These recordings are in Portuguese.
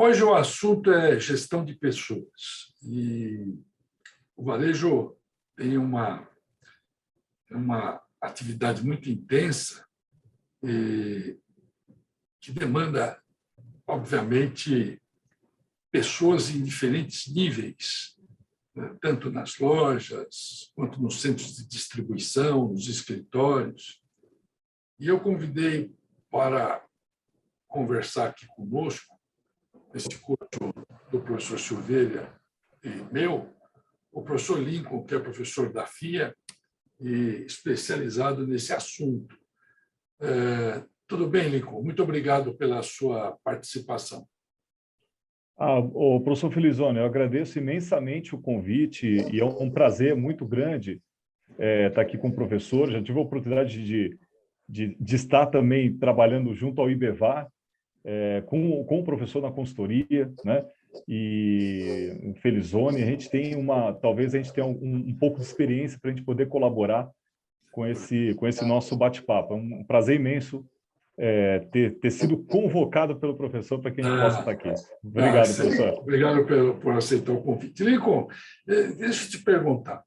Hoje o assunto é gestão de pessoas. E o varejo tem uma atividade muito intensa que demanda, obviamente, pessoas em diferentes níveis, né? Tanto nas lojas, quanto nos centros de distribuição, nos escritórios. E eu convidei para conversar aqui conosco, nesse curso do professor Silveira e meu, o professor Lincoln, que é professor da FIA e especializado nesse assunto. Tudo bem, Lincoln? Muito obrigado pela sua participação. O professor Felizone, eu agradeço imensamente o convite e é um prazer muito grande estar aqui com o professor. Já tive a oportunidade de estar também trabalhando junto ao IBEVAR, com o professor na consultoria, né? E o Felizone, talvez a gente tenha um pouco de experiência para a gente poder colaborar com esse nosso bate-papo. É um prazer imenso ter sido convocado pelo professor para que a gente possa estar aqui. Obrigado, professor. Obrigado por aceitar o convite. Lincoln, deixa eu te perguntar.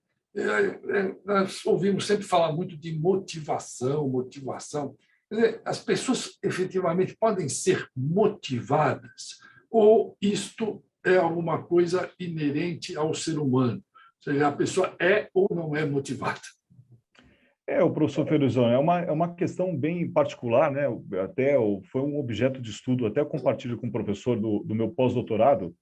Nós ouvimos sempre falar muito de motivação. Quer dizer, as pessoas efetivamente podem ser motivadas ou isto é alguma coisa inerente ao ser humano? Ou seja, a pessoa é ou não é motivada? O professor Felizone, é uma questão bem particular, né? Foi um objeto de estudo, até eu compartilho com o professor do meu pós-doutorado,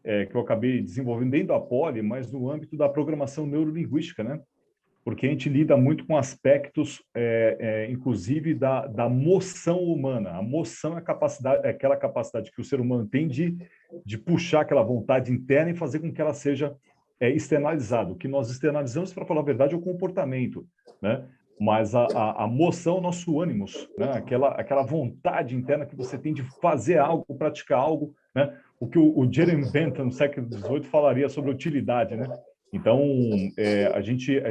que eu acabei desenvolvendo dentro da Poli, mas no âmbito da programação neurolinguística, né? Porque a gente lida muito com aspectos, inclusive, da moção humana. A moção é aquela capacidade que o ser humano tem de puxar aquela vontade interna e fazer com que ela seja externalizada. O que nós externalizamos, para falar a verdade, é o comportamento, né? Mas a moção é o nosso ânimos, né? Aquela vontade interna que você tem de fazer algo, praticar algo, né? O que o Jeremy Bentham, no século XVIII, falaria sobre utilidade, né? Então, a gente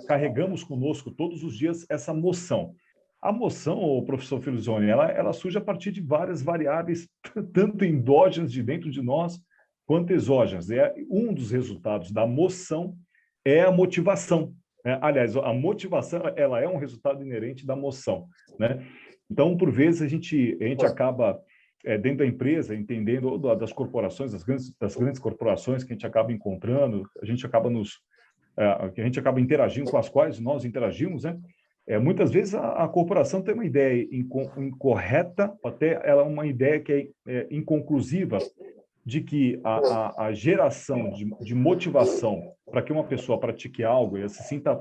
carregamos conosco todos os dias essa moção. A moção, o professor Felizone, ela surge a partir de várias variáveis, tanto endógenas de dentro de nós, quanto exógenas. Um dos resultados da moção é a motivação. Aliás, a motivação ela é um resultado inerente da moção, né? Então, por vezes, a gente acaba dentro da empresa, entendendo das corporações, das grandes corporações que a gente acaba encontrando, a gente acaba interagindo, com as quais nós interagimos, né? Muitas vezes a corporação tem uma ideia incorreta, até ela é uma ideia que é inconclusiva, de que a geração de motivação para que uma pessoa pratique algo e ela se sinta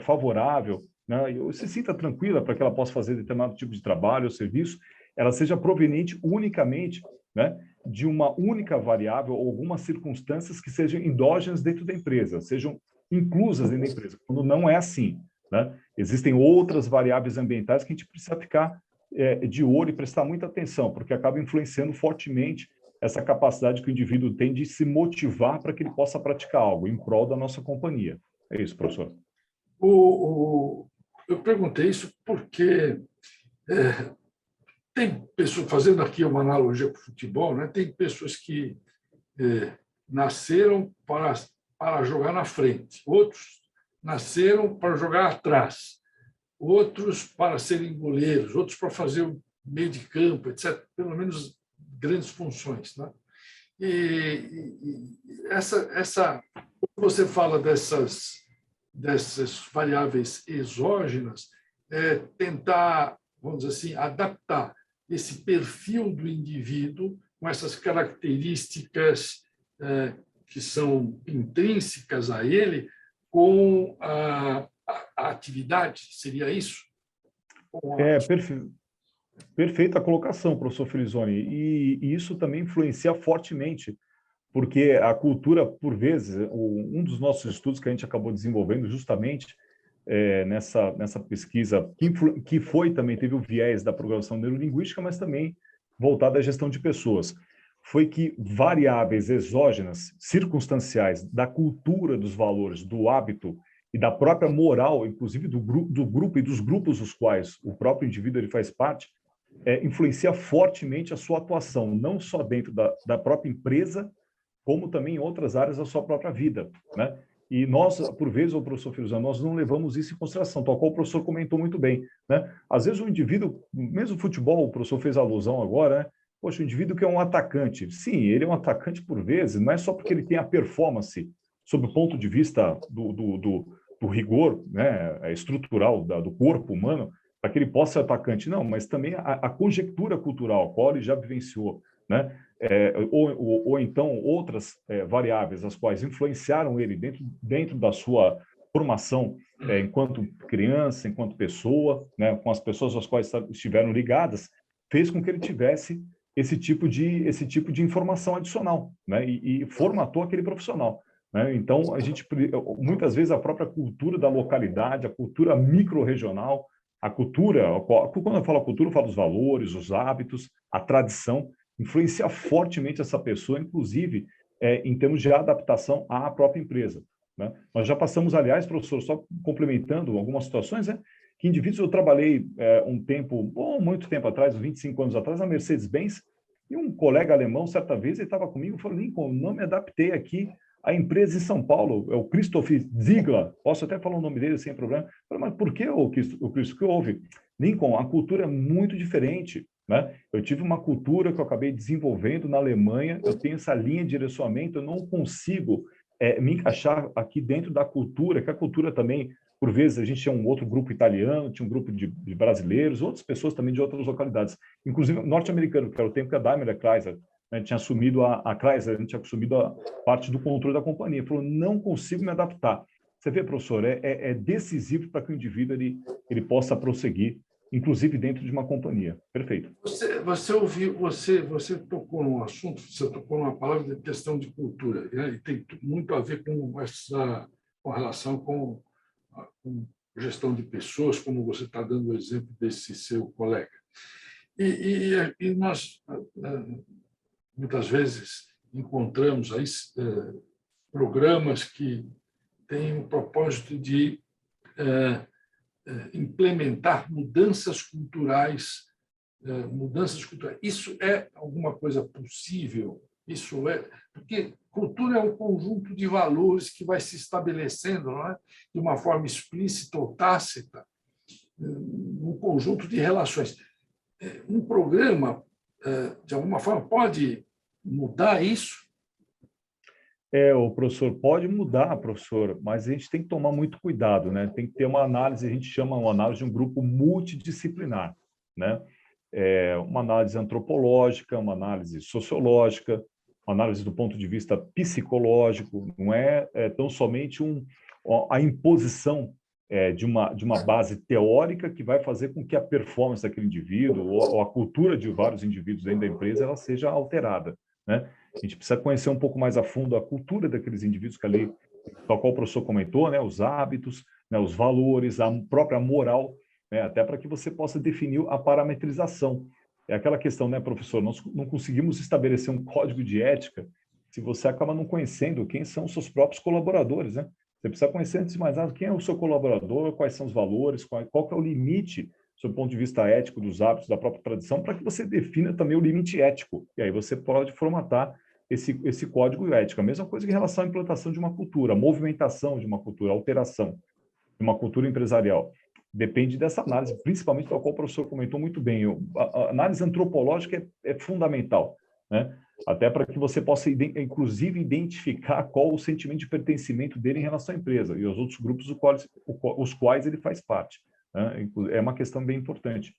favorável, né, e se sinta tranquila para que ela possa fazer determinado tipo de trabalho ou serviço, ela seja proveniente unicamente, né, de uma única variável ou algumas circunstâncias que sejam endógenas dentro da empresa, sejam inclusas dentro da empresa, quando não é assim, né? Existem outras variáveis ambientais que a gente precisa ficar de olho e prestar muita atenção, porque acaba influenciando fortemente essa capacidade que o indivíduo tem de se motivar para que ele possa praticar algo em prol da nossa companhia. É isso, professor. Eu perguntei isso porque tem pessoas, fazendo aqui uma analogia com o futebol, né? Tem pessoas que nasceram para jogar na frente, outros nasceram para jogar atrás, outros para serem goleiros, outros para fazer o meio de campo, etc. Pelo menos grandes funções, né? E quando você fala dessas variáveis exógenas, tentar, vamos dizer assim, adaptar esse perfil do indivíduo com essas características que são intrínsecas a ele, com a atividade, seria isso? Perfeita a colocação, professor Felizone, e isso também influencia fortemente, porque a cultura, por vezes, um dos nossos estudos que a gente acabou desenvolvendo justamente nessa pesquisa, que teve o viés da programação neurolinguística, mas também voltada à gestão de pessoas, foi que variáveis exógenas, circunstanciais, da cultura dos valores, do hábito e da própria moral, inclusive do grupo e dos grupos dos quais o próprio indivíduo ele faz parte, influencia fortemente a sua atuação, não só dentro da própria empresa, como também em outras áreas da sua própria vida, né? E nós, por vezes, o professor Filosofia, nós não levamos isso em consideração, tal qual o professor comentou muito bem, né? Às vezes o indivíduo, mesmo futebol, o professor fez alusão agora, né? Poxa, o indivíduo que é um atacante, sim, ele é um atacante por vezes, não é só porque ele tem a performance sob o ponto de vista do rigor, né, estrutural do corpo humano, para que ele possa ser atacante, não, mas também a conjectura cultural, a qual ele já vivenciou, né? Ou então outras variáveis, as quais influenciaram ele dentro da sua formação enquanto criança, enquanto pessoa, né, com as pessoas às quais estiveram ligadas, fez com que ele tivesse esse tipo de informação adicional, né, e formatou aquele profissional. Né? Então, muitas vezes, a própria cultura da localidade, a cultura micro-regional, a cultura, quando eu falo cultura, eu falo dos valores, os hábitos, a tradição, influencia fortemente essa pessoa, inclusive em termos de adaptação à própria empresa. Né? Nós já passamos, aliás, professor, só complementando algumas situações, né? Que indivíduos, eu trabalhei um tempo, muito tempo atrás, 25 anos atrás, na Mercedes-Benz, e um colega alemão, certa vez, ele estava comigo e falou, Lincoln, não me adaptei aqui à empresa em São Paulo, é o Christoph Ziegler, posso até falar o nome dele sem problema. Eu falei, mas por que o Christoph, que houve? Lincoln, a cultura é muito diferente. Né? Eu tive uma cultura que eu acabei desenvolvendo na Alemanha, eu tenho essa linha de direcionamento, eu não consigo me encaixar aqui dentro da cultura, que a cultura também, por vezes, a gente tinha um outro grupo italiano, tinha um grupo de brasileiros, outras pessoas também de outras localidades, inclusive norte-americano, que era o tempo que a Daimler Chrysler tinha assumido a Chrysler, a gente tinha assumido a parte do controle da companhia. Falou, não consigo me adaptar. Você vê, professor, é decisivo para que o indivíduo ele possa prosseguir, inclusive dentro de uma companhia. Perfeito. Você tocou num assunto, você tocou numa palavra de questão de cultura, né? E tem muito a ver com relação com gestão de pessoas, como você está dando o exemplo desse seu colega. E nós, muitas vezes, encontramos aí programas que têm o propósito de implementar mudanças culturais. Isso é alguma coisa possível? Isso é porque cultura é um conjunto de valores que vai se estabelecendo, não é? De uma forma explícita ou tácita, um conjunto de relações. Um programa, de alguma forma, pode mudar isso? O professor pode mudar, professor, mas a gente tem que tomar muito cuidado, né? Tem que ter uma análise, a gente chama uma análise de um grupo multidisciplinar, né? Uma análise antropológica, uma análise sociológica, uma análise do ponto de vista psicológico, não é tão somente a imposição de uma base teórica que vai fazer com que a performance daquele indivíduo ou a cultura de vários indivíduos dentro da empresa ela seja alterada, né? A gente precisa conhecer um pouco mais a fundo a cultura daqueles indivíduos que ali, tal qual o professor comentou, né, os hábitos, né, os valores, a própria moral, né, até para que você possa definir a parametrização. É aquela questão, né, professor, nós não conseguimos estabelecer um código de ética se você acaba não conhecendo quem são os seus próprios colaboradores, né? Você precisa conhecer, antes de mais nada, quem é o seu colaborador, quais são os valores, qual que é o limite, do ponto de vista ético, dos hábitos, da própria tradição, para que você defina também o limite ético. E aí você pode formatar esse código ético. A mesma coisa em relação à implantação de uma cultura, a movimentação de uma cultura, a alteração de uma cultura empresarial. Depende dessa análise, principalmente da qual o professor comentou muito bem. A análise antropológica é fundamental, né? Até para que você possa, inclusive, identificar qual o sentimento de pertencimento dele em relação à empresa e aos outros grupos os quais ele faz parte. Né? É uma questão bem importante.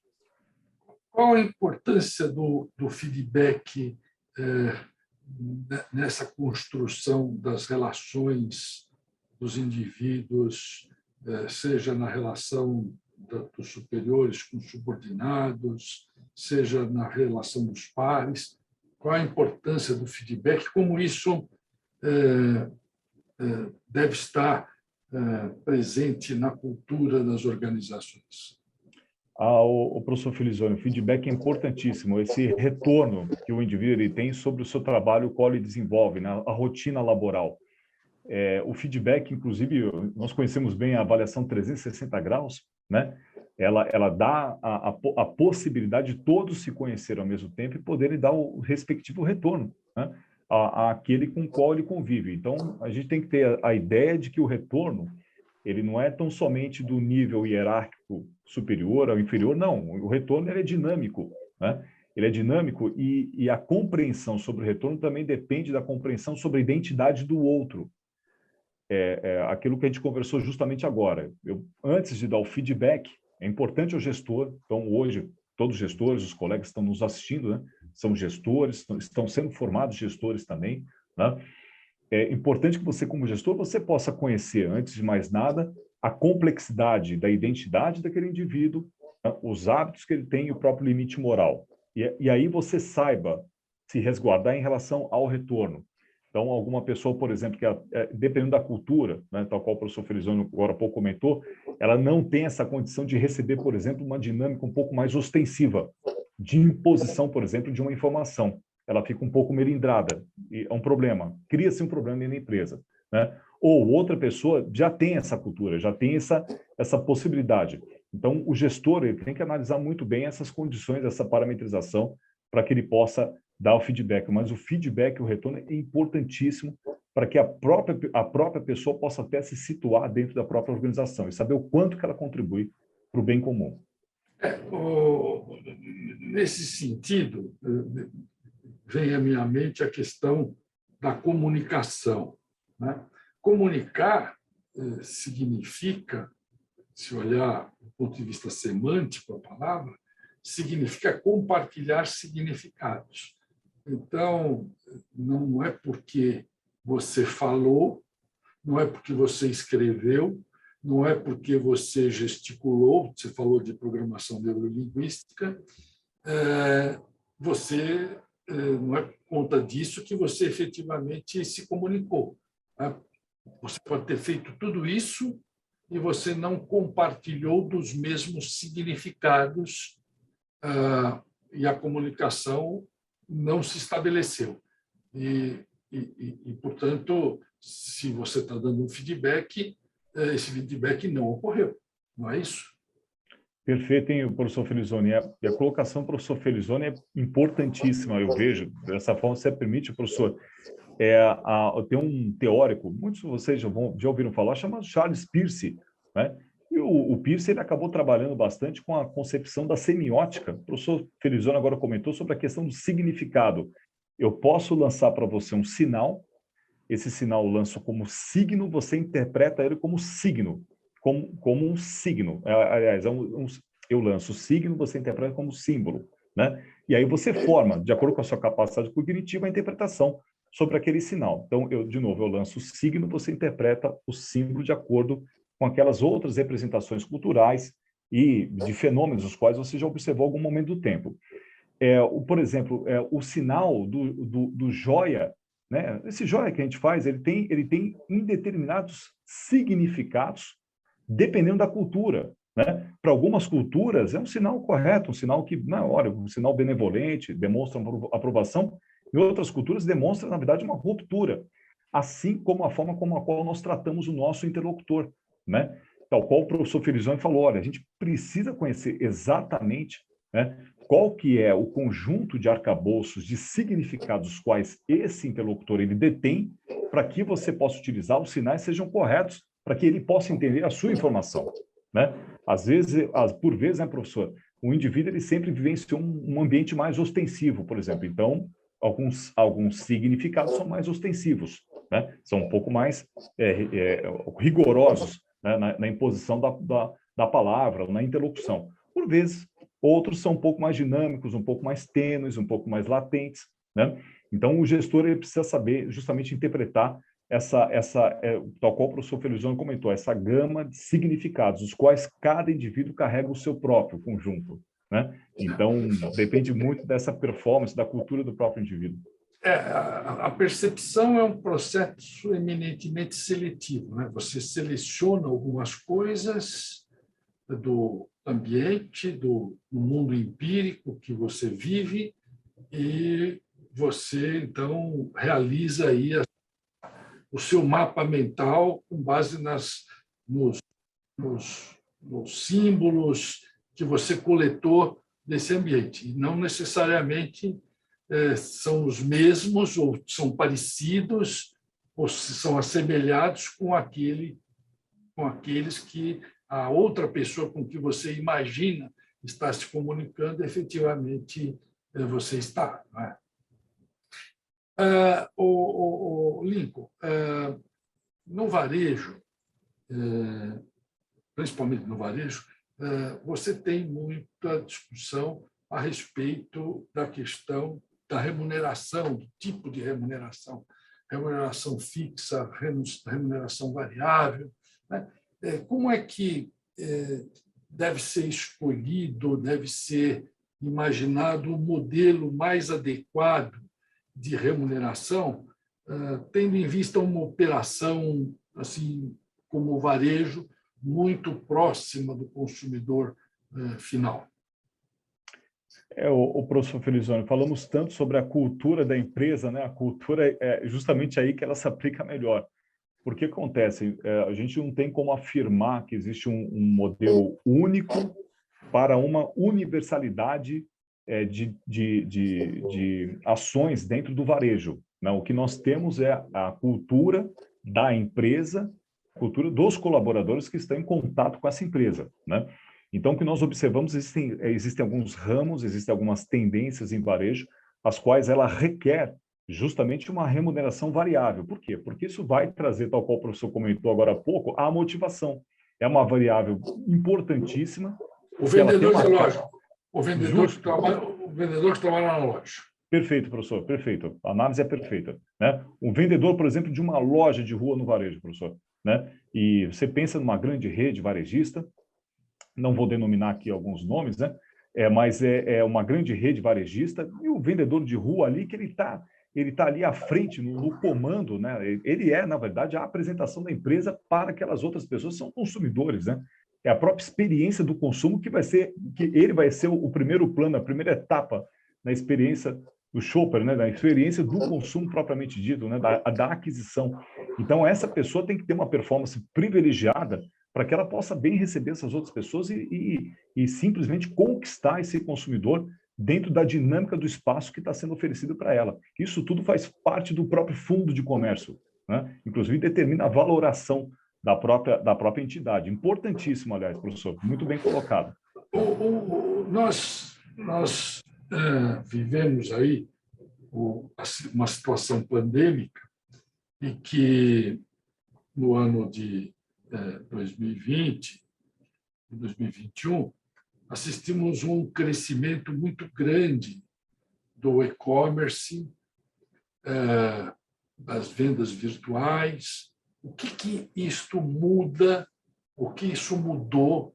Qual a importância do feedback nessa construção das relações dos indivíduos, seja na relação dos superiores com os subordinados, seja na relação dos pares? Qual a importância do feedback? Como isso deve estar presente na cultura das organizações? O professor Felizone, o feedback é importantíssimo, esse retorno que o indivíduo ele tem sobre o seu trabalho, o qual ele desenvolve, né? A rotina laboral. O feedback, inclusive, nós conhecemos bem a avaliação 360 graus, né? ela dá a possibilidade de todos se conhecerem ao mesmo tempo e poderem dar o respectivo retorno, né, àquele com o qual ele convive. Então, a gente tem que ter a ideia de que o retorno ele não é tão somente do nível hierárquico superior ao inferior, não. O retorno ele é dinâmico, né? Ele é dinâmico e a compreensão sobre o retorno também depende da compreensão sobre a identidade do outro. Aquilo que a gente conversou justamente agora. Antes de dar o feedback, é importante ao gestor. Então, hoje, todos os gestores, os colegas que estão nos assistindo, né, são gestores, estão sendo formados gestores também, né? É importante que você, como gestor, você possa conhecer, antes de mais nada, a complexidade da identidade daquele indivíduo, né, os hábitos que ele tem e o próprio limite moral. E aí você saiba se resguardar em relação ao retorno. Então, alguma pessoa, por exemplo, que dependendo da cultura, né, tal qual o professor Felizone agora há pouco comentou, ela não tem essa condição de receber, por exemplo, uma dinâmica um pouco mais ostensiva, de imposição, por exemplo, de uma informação. Ela fica um pouco melindrada, e é um problema. Cria-se um problema na empresa, né? Ou outra pessoa já tem essa cultura, já tem essa possibilidade. Então, o gestor ele tem que analisar muito bem essas condições, essa parametrização, para que ele possa dar o feedback. Mas o feedback, o retorno é importantíssimo para que a própria pessoa possa até se situar dentro da própria organização e saber o quanto que ela contribui para o bem comum. Nesse sentido, vem à minha mente a questão da comunicação, né? Comunicar significa, se olhar do ponto de vista semântico a palavra, significa compartilhar significados. Então, não é porque você falou, não é porque você escreveu, não é porque você gesticulou, você falou de programação neurolinguística, você não é por conta disso que você efetivamente se comunicou. Você pode ter feito tudo isso e você não compartilhou dos mesmos significados e a comunicação não se estabeleceu. Portanto, se você está dando um feedback, esse feedback não ocorreu, não é isso? Perfeito, hein, professor Felizone? E a colocação do professor Felizone é importantíssima, eu vejo. Dessa forma, você permite, professor. Tem um teórico, muitos de vocês já ouviram falar, chamado Charles Peirce, né? E o Peirce ele acabou trabalhando bastante com a concepção da semiótica. O professor Felizone agora comentou sobre a questão do significado. Eu posso lançar para você um sinal, esse sinal eu lanço como signo, você interpreta ele como signo, como um signo. Aliás, eu lanço o signo, você interpreta como símbolo, né? E aí você forma, de acordo com a sua capacidade cognitiva, a interpretação sobre aquele sinal. Então, de novo, eu lanço o signo, você interpreta o símbolo de acordo com aquelas outras representações culturais e de fenômenos os quais você já observou em algum momento do tempo. Por exemplo, o sinal do joia, né? Esse joia que a gente faz, ele tem indeterminados significados dependendo da cultura, né? Para algumas culturas é um sinal correto, um sinal que, olha, um sinal benevolente, demonstra uma aprovação. Em outras culturas demonstra, na verdade, uma ruptura, assim como a forma como a qual nós tratamos o nosso interlocutor, né? Tal qual o professor Felizone falou, olha, a gente precisa conhecer exatamente, né, qual que é o conjunto de arcabouços de significados quais esse interlocutor ele detém, para que você possa utilizar os sinais sejam corretos, para que ele possa entender a sua informação, né? Às vezes, por vezes, né, professor, o indivíduo ele sempre vivenciou um ambiente mais ostensivo, por exemplo. Então, alguns significados são mais ostensivos, né? São um pouco mais rigorosos, né, na imposição da palavra, na interlocução. Por vezes, outros são um pouco mais dinâmicos, um pouco mais tênues, um pouco mais latentes, né? Então, o gestor ele precisa saber justamente interpretar tal qual o professor Felizone comentou, essa gama de significados, os quais cada indivíduo carrega o seu próprio conjunto, né? Então, depende muito dessa performance, da cultura do próprio indivíduo. A percepção é um processo eminentemente seletivo, né? Você seleciona algumas coisas do ambiente, do mundo empírico que você vive e você, então, realiza aí o seu mapa mental com base nos nos símbolos que você coletou desse ambiente. E não necessariamente são os mesmos, ou são parecidos, ou são assemelhados com aqueles que a outra pessoa com que você imagina está se comunicando, efetivamente você está. Não é? Lincoln, no varejo, principalmente no varejo, você tem muita discussão a respeito da questão da remuneração, do tipo de remuneração fixa, remuneração variável. Né? Como é que deve ser escolhido, deve ser imaginado o modelo mais adequado de remuneração, tendo em vista uma operação assim como o varejo, muito próxima do consumidor final? O professor Felizone, falamos tanto sobre a cultura da empresa, né? A cultura é justamente aí que ela se aplica melhor. Porque acontece, a gente não tem como afirmar que existe um modelo único para uma universalidade de ações dentro do varejo. Né? O que nós temos é a cultura da empresa, cultura dos colaboradores que estão em contato com essa empresa. Né? Então, o que nós observamos, existem alguns ramos, existem algumas tendências em varejo, as quais ela requer justamente uma remuneração variável. Por quê? Porque isso vai trazer, tal qual o professor comentou agora há pouco, a motivação. É uma variável importantíssima. O vendedor de loja. O vendedor que trabalha na loja. Perfeito, professor, perfeito. A análise é perfeita. Né? Um vendedor, por exemplo, de uma loja de rua no varejo, professor. Né? E você pensa numa grande rede varejista, não vou denominar aqui alguns nomes, né? Mas é uma grande rede varejista, e o vendedor de rua ali, que ele está ali à frente, no comando, né? Ele na verdade, a apresentação da empresa para aquelas outras pessoas que são consumidores, né? É a própria experiência do consumo que ele vai ser o primeiro plano, a primeira etapa na experiência do shopper, né? Da experiência do consumo propriamente dito, né? Da aquisição. Então, essa pessoa tem que ter uma performance privilegiada para que ela possa bem receber essas outras pessoas e simplesmente conquistar esse consumidor dentro da dinâmica do espaço que está sendo oferecido para ela. Isso tudo faz parte do próprio fundo de comércio, né? Inclusive determina a valoração da própria entidade. Importantíssimo, aliás, professor, muito bem colocado. Nós vivemos aí uma situação pandêmica e que no ano de 2020 e 2021, assistimos um crescimento muito grande do e-commerce, das vendas virtuais. O que isto muda, o que isso mudou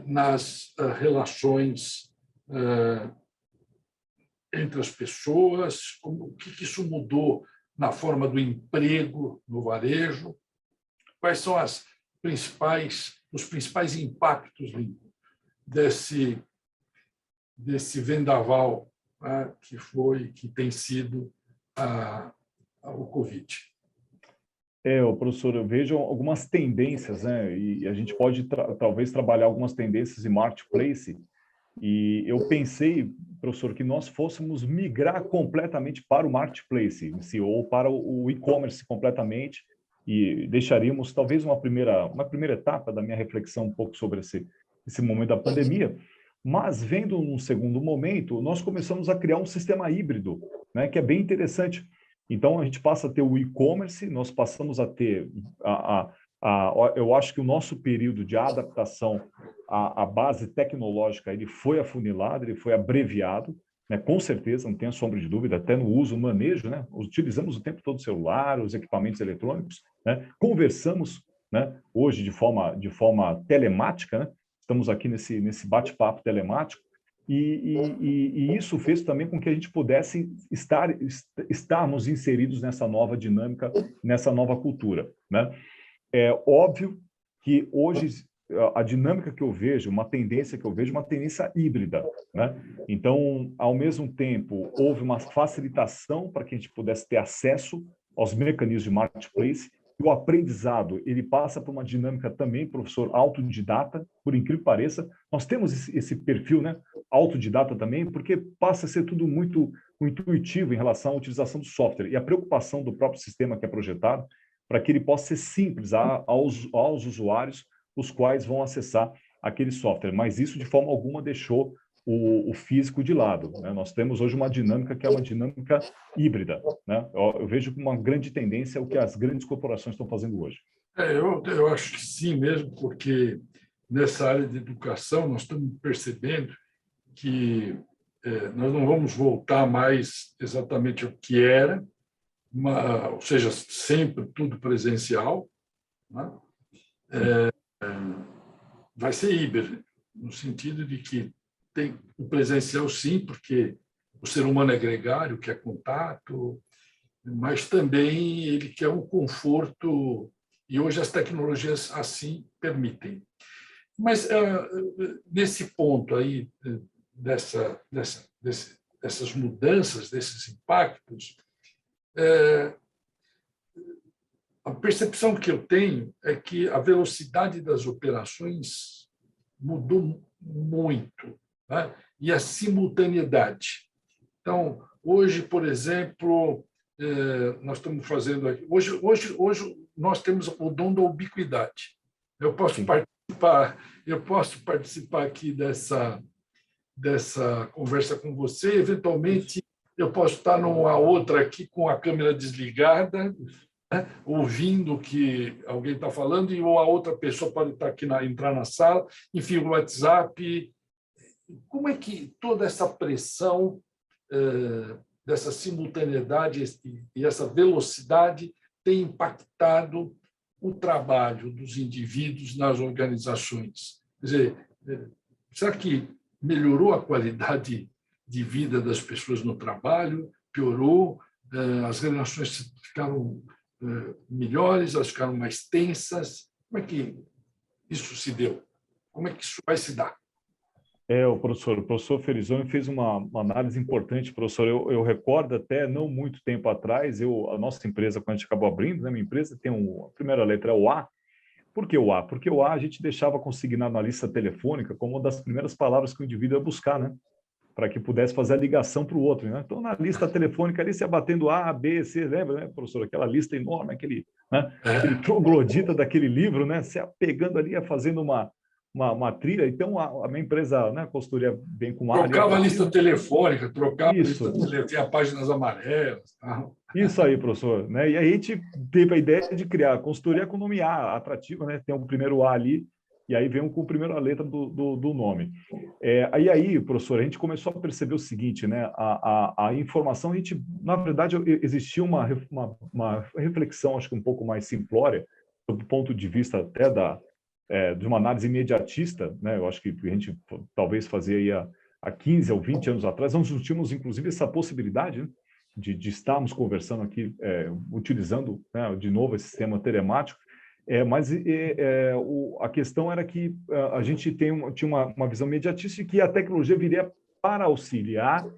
nas relações entre as pessoas, o que isso mudou na forma do emprego no varejo? Quais são os principais impactos, Lincoln, desse vendaval, né, que tem sido o Covid? Professor, eu vejo algumas tendências, né? E a gente pode talvez trabalhar algumas tendências em marketplace. E eu pensei, professor, que nós fôssemos migrar completamente para o marketplace em si, ou para o e-commerce completamente, e deixaríamos talvez uma primeira etapa da minha reflexão um pouco sobre esse momento da pandemia. Mas, vendo um segundo momento, nós começamos a criar um sistema híbrido, né, que é bem interessante. Então, a gente passa a ter o e-commerce, nós passamos a ter eu acho que o nosso período de adaptação à base tecnológica ele foi afunilado, ele foi abreviado, né? Com certeza, não tenho sombra de dúvida, até no uso, no manejo, né? Utilizamos o tempo todo o celular, os equipamentos eletrônicos, né? Conversamos, né? Hoje de forma telemática, né? Estamos aqui nesse bate-papo telemático, e isso fez também com que a gente pudesse estarmos inseridos nessa nova dinâmica, nessa nova cultura, né? É óbvio que hoje a dinâmica que eu vejo, uma tendência híbrida, né? Então, ao mesmo tempo, houve uma facilitação para que a gente pudesse ter acesso aos mecanismos de marketplace, o aprendizado, ele passa por uma dinâmica também, professor, autodidata, por incrível que pareça. Nós temos esse perfil, né, autodidata também, porque passa a ser tudo muito intuitivo em relação à utilização do software e a preocupação do próprio sistema que é projetado para que ele possa ser simples aos usuários, os quais vão acessar aquele software. Mas isso, de forma alguma, deixou o físico de lado, né? Nós temos hoje uma dinâmica que é uma dinâmica híbrida, né? Eu vejo uma grande tendência o que as grandes corporações estão fazendo hoje. Eu acho que sim mesmo, porque nessa área de educação nós estamos percebendo que nós não vamos voltar mais exatamente ao que era, ou seja, sempre tudo presencial, né? Vai ser híbrido, no sentido de que tem o presencial, sim, porque o ser humano é gregário, quer contato, mas também ele quer um conforto, e hoje as tecnologias assim permitem. Mas nesse ponto aí, dessas mudanças, desses impactos, a percepção que eu tenho é que a velocidade das operações mudou muito, né? E a simultaneidade. Então, hoje, por exemplo, nós estamos fazendo aqui. Hoje nós temos o dom da ubiquidade. Eu posso participar aqui dessa conversa com você. Eventualmente, eu posso estar numa outra aqui com a câmera desligada, né, ouvindo o que alguém está falando, e ou a outra pessoa pode estar aqui entrar na sala, enfim, o WhatsApp. Como é que toda essa pressão dessa simultaneidade e essa velocidade tem impactado o trabalho dos indivíduos nas organizações? Quer dizer, será que melhorou a qualidade de vida das pessoas no trabalho? Piorou? As relações ficaram melhores? Elas ficaram mais tensas? Como é que isso se deu? Como é que isso vai se dar? O professor Felizone fez uma análise importante, professor. Eu recordo até não muito tempo atrás, a nossa empresa, quando a gente acabou abrindo, né, minha empresa tem a primeira letra é o A. Por que o A? Porque o A a gente deixava consignado na lista telefônica como uma das primeiras palavras que o indivíduo ia buscar, né? Para que pudesse fazer a ligação para o outro, né? Então, na lista telefônica ali, você ia batendo A, B, C, lembra, né, professor? Aquela lista enorme, aquele troglodita daquele livro, né? Você ia pegando ali, ia fazendo uma trilha. Então, a minha empresa, né, consultoria bem com a área. Trocava a lista telefônica, trocava isso. a lista telefônica, tinha páginas amarelas. Isso aí, professor. Né? E aí a gente teve a ideia de criar a consultoria com nome A, atrativa, né? Tem o primeiro A ali, e aí vem com a primeira letra do nome. Aí, professor, a gente começou a perceber o seguinte, né? A informação, na verdade, existia uma reflexão, acho que um pouco mais simplória, do ponto de vista até de uma análise imediatista, né? Eu acho que a gente talvez fazia aí há 15 ou 20 anos atrás, nós não tínhamos, inclusive, essa possibilidade, né, de estarmos conversando aqui, utilizando, né, de novo esse sistema telemático, mas a questão era que a gente tinha uma visão imediatista de que a tecnologia viria para auxiliar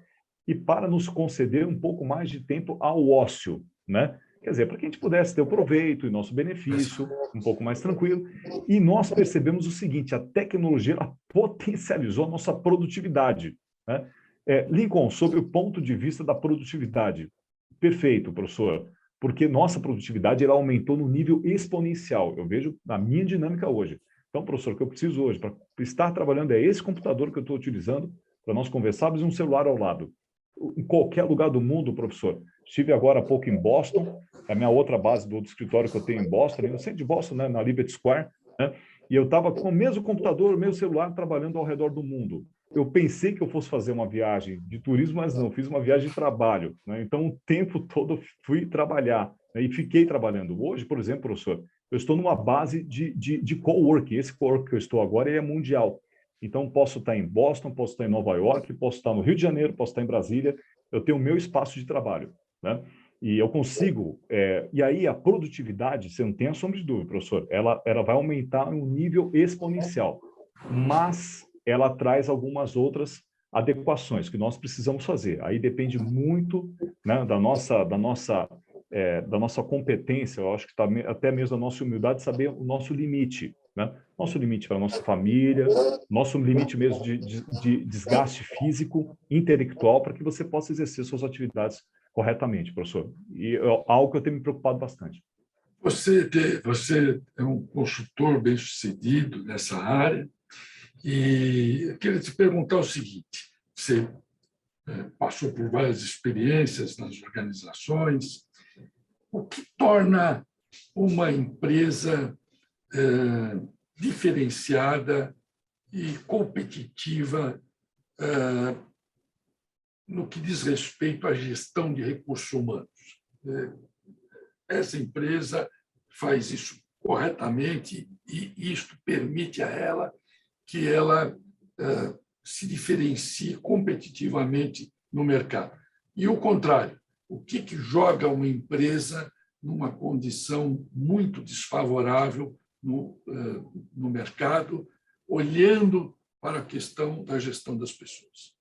e para nos conceder um pouco mais de tempo ao ócio, né? Quer dizer, para que a gente pudesse ter o proveito e nosso benefício um pouco mais tranquilo. E nós percebemos o seguinte, a tecnologia ela potencializou a nossa produtividade, né? Lincoln, sobre o ponto de vista da produtividade. Perfeito, professor, porque nossa produtividade ela aumentou no nível exponencial. Eu vejo na minha dinâmica hoje. Então, professor, o que eu preciso hoje para estar trabalhando é esse computador que eu estou utilizando para nós conversarmos e um celular ao lado. Em qualquer lugar do mundo, professor. Estive agora há pouco em Boston, a minha outra base do outro escritório que eu tenho em Boston, no centro de Boston, né, na Liberty Square, né, e eu estava com o mesmo computador, o mesmo celular, trabalhando ao redor do mundo. Eu pensei que eu fosse fazer uma viagem de turismo, mas não, fiz uma viagem de trabalho, né? Então, o tempo todo eu fui trabalhar, né, e fiquei trabalhando. Hoje, por exemplo, professor, eu estou numa base de coworking. Esse coworking que eu estou agora é mundial. Então, posso estar em Boston, posso estar em Nova York, posso estar no Rio de Janeiro, posso estar em Brasília. Eu tenho o meu espaço de trabalho, né? E eu consigo... e aí, a produtividade, você não tem a sombra de dúvida, professor, ela vai aumentar em um nível exponencial. Mas ela traz algumas outras adequações que nós precisamos fazer. Aí depende muito, né, da nossa da nossa competência, eu acho que até mesmo a nossa humildade de saber o nosso limite, né? Nosso limite para a nossa família, nosso limite mesmo de desgaste físico, intelectual, para que você possa exercer suas atividades corretamente, professor. E é algo que eu tenho me preocupado bastante. Você é um consultor bem-sucedido nessa área e eu queria te perguntar o seguinte: você passou por várias experiências nas organizações. O que torna uma empresa diferenciada e competitiva no que diz respeito à gestão de recursos humanos? Essa empresa faz isso corretamente e isto permite a ela que ela se diferencie competitivamente no mercado. E o contrário, o que joga uma empresa numa condição muito desfavorável no mercado, olhando para a questão da gestão das pessoas?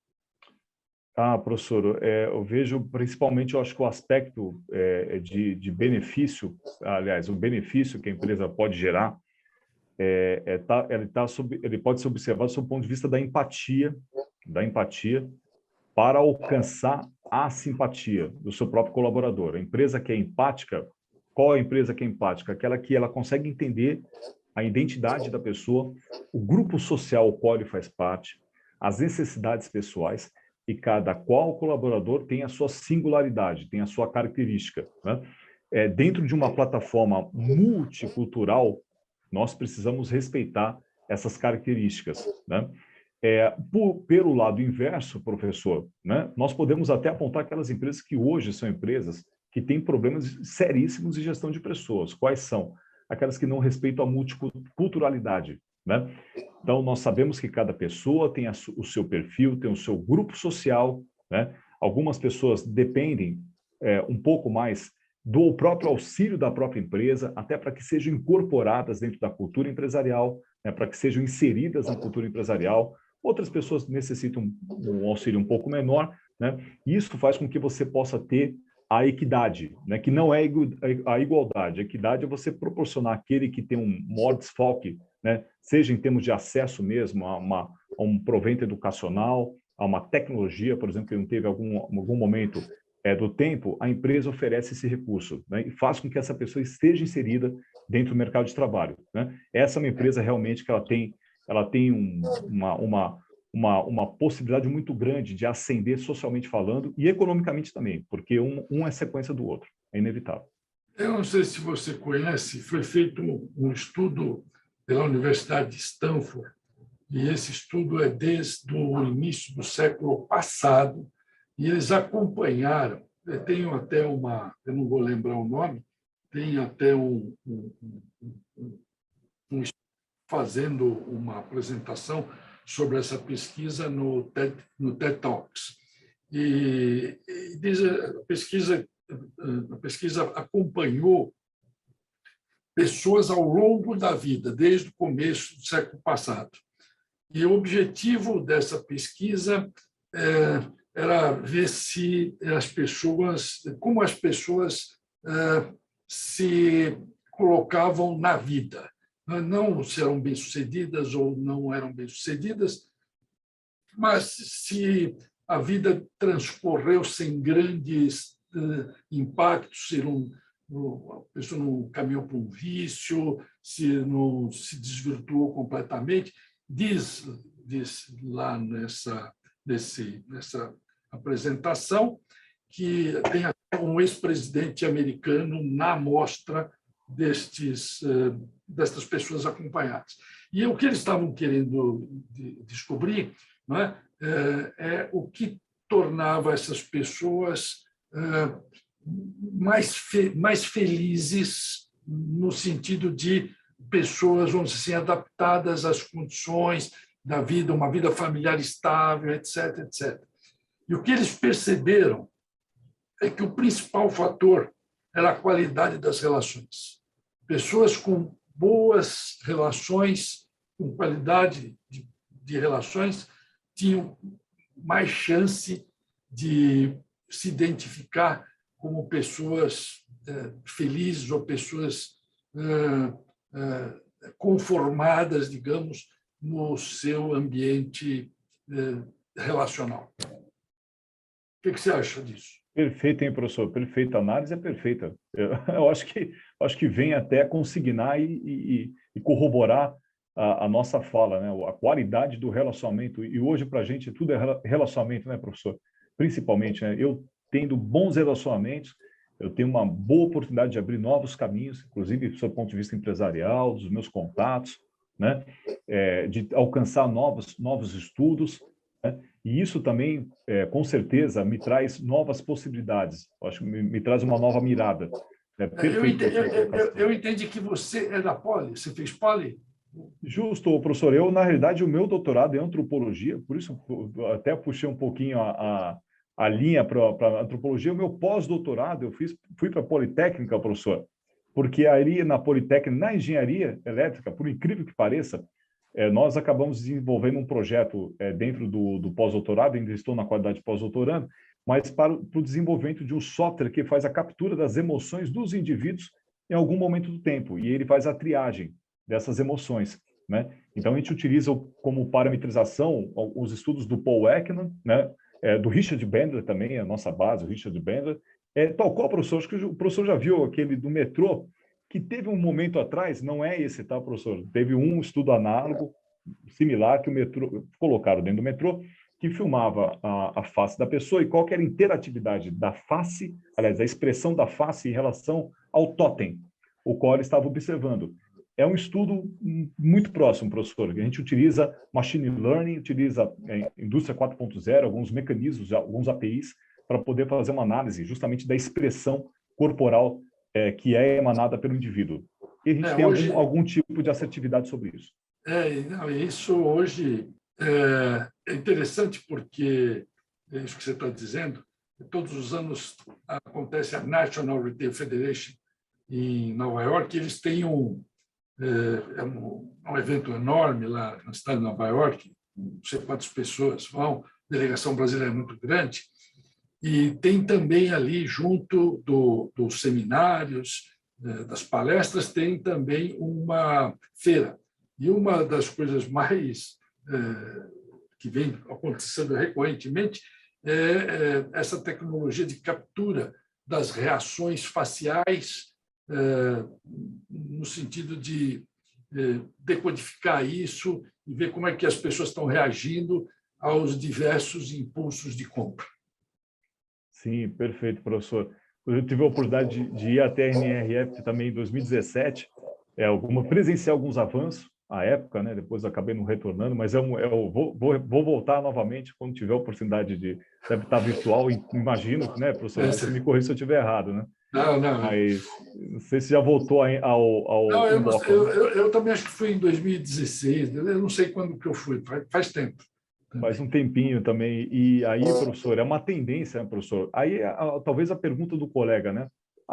Professor, eu vejo principalmente, eu acho que o aspecto de benefício, aliás, o benefício que a empresa pode gerar, ele pode ser observado sob o ponto de vista da empatia para alcançar a simpatia do seu próprio colaborador. A empresa que é empática, qual é a empresa que é empática? Aquela que ela consegue entender a identidade da pessoa, o grupo social ao qual ele faz parte, as necessidades pessoais, e cada qual colaborador tem a sua singularidade, tem a sua característica, né? Dentro de uma plataforma multicultural, nós precisamos respeitar essas características, né? Pelo lado inverso, professor, né, nós podemos até apontar aquelas empresas que hoje são empresas que têm problemas seríssimos de gestão de pessoas. Quais são? Aquelas que não respeitam a multiculturalidade, né? Então, nós sabemos que cada pessoa tem o seu perfil, tem o seu grupo social, né? Algumas pessoas dependem um pouco mais do próprio auxílio da própria empresa, até para que sejam incorporadas dentro da cultura empresarial, né? Para que sejam inseridas na cultura empresarial. Outras pessoas necessitam um auxílio um pouco menor, né? Isso faz com que você possa ter a equidade, né? Que não é a igualdade. A equidade é você proporcionar àquele que tem um maior desfalque, né? Seja em termos de acesso mesmo a um provento educacional, a uma tecnologia, por exemplo, que não teve algum momento do tempo, a empresa oferece esse recurso, né? E faz com que essa pessoa esteja inserida dentro do mercado de trabalho, né? Essa é uma empresa realmente que ela tem uma possibilidade muito grande de ascender socialmente falando e economicamente também, porque um é sequência do outro, é inevitável. Eu não sei se você conhece, foi feito um estudo pela Universidade de Stanford, e esse estudo é desde o início do século passado, e eles acompanharam, tenho até eu não vou lembrar o nome, tem até um fazendo uma apresentação sobre essa pesquisa no TED Talks. E diz, a pesquisa acompanhou pessoas ao longo da vida, desde o começo do século passado. E o objetivo dessa pesquisa era ver se como as pessoas se colocavam na vida. Não se eram bem-sucedidas ou não eram bem-sucedidas, mas se a vida transcorreu sem grandes impactos, se a pessoa não caminhou para um vício, se não se desvirtuou completamente. Diz lá nessa apresentação que tem até um ex-presidente americano na amostra destas pessoas acompanhadas. E o que eles estavam querendo descobrir, não é o que tornava essas pessoas mais felizes, no sentido de pessoas, vamos dizer assim, adaptadas às condições da vida, uma vida familiar estável, etc., etc. E o que eles perceberam é que o principal fator era a qualidade das relações. Pessoas com boas relações, com qualidade de relações, tinham mais chance de se identificar como pessoas felizes ou pessoas conformadas, digamos, no seu ambiente relacional. O que você acha disso? Perfeito, hein, professor? Perfeita. A análise é perfeita. Eu acho que vem até consignar e corroborar a nossa fala, né? A qualidade do relacionamento. E hoje, para a gente, tudo é relacionamento, né, professor? Principalmente, né? Eu tendo bons relacionamentos, eu tenho uma boa oportunidade de abrir novos caminhos, inclusive do seu ponto de vista empresarial, dos meus contatos, né? De alcançar novos estudos, né? E isso também, com certeza, me traz novas possibilidades. Eu acho que me traz uma nova mirada. Perfeito, professor. Eu entendi que você é da Poli. Você fez Poli? Justo, professor. Eu, na realidade, o meu doutorado é em antropologia, por isso até puxei um pouquinho a linha para antropologia. O meu pós-doutorado eu fui para a Politécnica, professor, porque ali na Politécnica, na engenharia elétrica, por incrível que pareça, nós acabamos desenvolvendo um projeto dentro do pós-doutorado, ainda estou na qualidade de pós-doutorando, mas para o desenvolvimento de um software que faz a captura das emoções dos indivíduos em algum momento do tempo, e ele faz a triagem dessas emoções, né? Então, a gente utiliza como parametrização os estudos do Paul Ekman, né? Do Richard Bandler também, a nossa base, o Richard Bandler. Tal qual, professor, acho que o professor já viu aquele do metrô, que teve um momento atrás, não é esse, tá, professor? Teve um estudo análogo, similar, que o metrô, colocaram dentro do metrô, que filmava a face da pessoa e qual que era a interatividade da face, aliás, a expressão da face em relação ao totem, o qual ele estava observando. É um estudo muito próximo, professor. A gente utiliza machine learning, utiliza indústria 4.0, alguns mecanismos, alguns APIs, para poder fazer uma análise justamente da expressão corporal que é emanada pelo indivíduo. E a gente tem hoje, algum tipo de assertividade sobre isso. Isso hoje é interessante porque, é isso que você está dizendo, todos os anos acontece a National Retail Federation em Nova York, e eles têm um evento enorme lá na cidade de Nova York, não sei quantas pessoas vão, a delegação brasileira é muito grande, e tem também ali, junto dos seminários, das palestras, tem também uma feira. E uma das coisas mais que vem acontecendo recorrentemente é essa tecnologia de captura das reações faciais, no sentido de decodificar isso e ver como é que as pessoas estão reagindo aos diversos impulsos de compra. Sim, perfeito, professor. Eu tive a oportunidade de ir até a NRF também em 2017, presenciar alguns avanços à época, né? Depois acabei não retornando, mas eu vou voltar novamente quando tiver a oportunidade deve estar virtual, imagino, né, professor? Você me corrija se eu estiver errado, né? Não. Mas não sei se já voltou ao não, eu também acho que foi em 2016, eu não sei quando que eu fui, faz tempo. Faz um tempinho também. E aí, professor, é uma tendência, né, professor? Aí, talvez a pergunta do colega, né?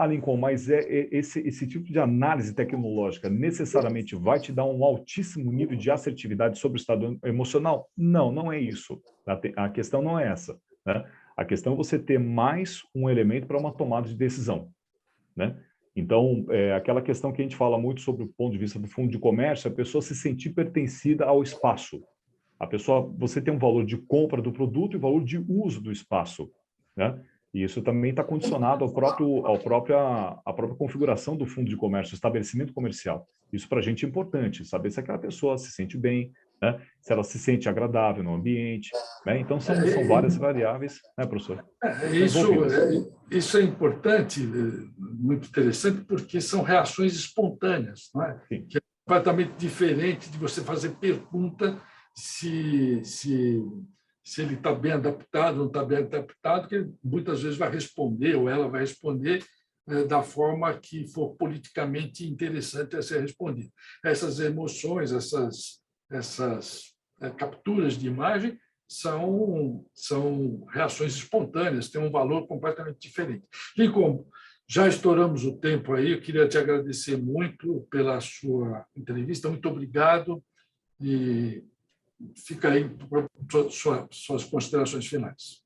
Lincoln, mas esse tipo de análise tecnológica necessariamente vai te dar um altíssimo nível de assertividade sobre o estado emocional? Não, não é isso. A questão não é essa, né? A questão é você ter mais um elemento para uma tomada de decisão, né? Então, aquela questão que a gente fala muito sobre o ponto de vista do fundo de comércio, a pessoa se sentir pertencida ao espaço. Você tem um valor de compra do produto e o valor de uso do espaço, né? E isso também está condicionado à própria configuração do fundo de comércio, do estabelecimento comercial. Isso para a gente é importante, saber se aquela pessoa se sente bem, né? Se ela se sente agradável no ambiente, né? Então, são várias variáveis, né, professor? Isso é importante, muito interessante, porque são reações espontâneas, não é? Sim. Que é completamente diferente de você fazer pergunta se ele está bem adaptado, não está bem adaptado, que ele muitas vezes vai responder, ou ela vai responder da forma que for politicamente interessante a ser respondida. Essas emoções, essas capturas de imagem são reações espontâneas, têm um valor completamente diferente. Lincoln, já estouramos o tempo aí, eu queria te agradecer muito pela sua entrevista, muito obrigado, e fica aí para suas considerações finais.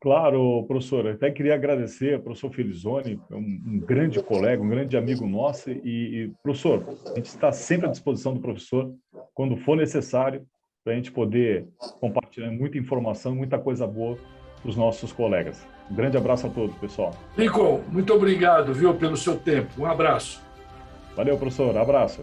Claro, professor, até queria agradecer ao professor Felizoni, um grande colega, um grande amigo nosso, professor, a gente está sempre à disposição do professor, quando for necessário, para a gente poder compartilhar muita informação, muita coisa boa para os nossos colegas. Um grande abraço a todos, pessoal. Lincoln, muito obrigado, viu, pelo seu tempo. Um abraço. Valeu, professor. Abraço.